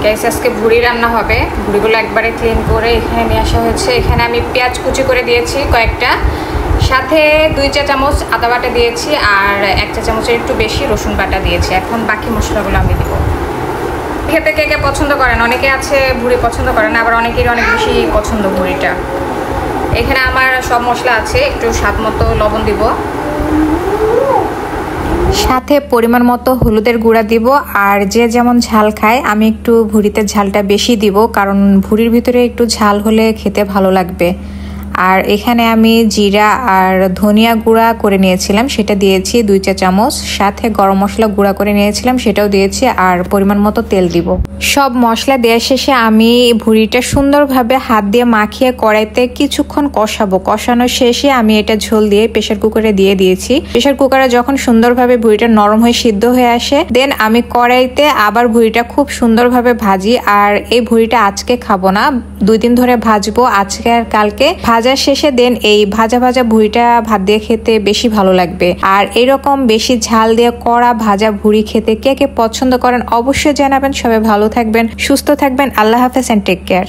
Guys আজকে ভুড়ি রান্না হবে। ভুড়িগুলো একবারে ক্লিন করে এখানে নিয়ে আসা হয়েছে। এখানে আমি পেঁয়াজ কুচি করে দিয়েছি কয়েকটা, সাথে 2 চা চামচ আদা বাটা দিয়েছি আর 1 চা চামচের একটু বেশি রসুন বাটা দিয়েছি। এখন বাকি মশলাগুলো আমি দিব। খেতে কে কে পছন্দ করেন? অনেকে আছে ভুড়ি পছন্দ করেন, আবার অনেকেরই অনেক বেশি পছন্দ ভুড়িটা। এখানে আমার সব মশলা আছে, একটু স্বাদ মতো লবণ দিব, সাথে পরিমাণ মতো হলুদের গুঁড়া দিব। আর যে যেমন ঝাল খায়, আমি একটু ভুড়িতে ঝালটা বেশি দিব, কারণ ভুড়ির ভিতরে একটু ঝাল হলে খেতে ভালো লাগবে। আর এখানে আমি জিরা আর ধনিয়া গুঁড়া করে নিয়েছিলাম, সেটা দিয়েছি 2 চা চামচ। সাথে গরম মশলা গুঁড়া করে নিয়েছিলাম, সেটাও দিয়েছি। আর পরিমাণ মতো তেল দিব। সব মশলা দেওয়ার শেষে আমি ভুড়িটা সুন্দরভাবে হাত দিয়ে মাখিয়ে কড়াইতে কিছুক্ষণ কষাবো। কষানোর শেষে আমি এটা ঝোল দিয়ে প্রেসার কুকারে দিয়ে দিয়েছি। প্রেসার কুকারে যখন সুন্দরভাবে ভুড়িটা নরম হয়ে সিদ্ধ হয়ে আসে, দেন আমি কড়াইতে আবার ভুড়িটা খুব সুন্দরভাবে ভাজি। আর এই ভুড়িটা আজকে খাবো না, 2 দিন ধরে ভাজবো, আজকে আর কালকে। ভাজার শেষে দেন এই ভাজা ভাজা ভুড়িটা ভাত দিয়ে খেতে বেশি ভালো লাগবে। আর এরকম বেশি ঝাল দিয়ে কড়া ভাজা ভুড়ি খেতে কে কে পছন্দ করেন অবশ্যই জানাবেন। সবাই ভালো থাকবেন, সুস্থ থাকবেন। আল্লাহ হাফেজ এন্ড টেক কেয়ার।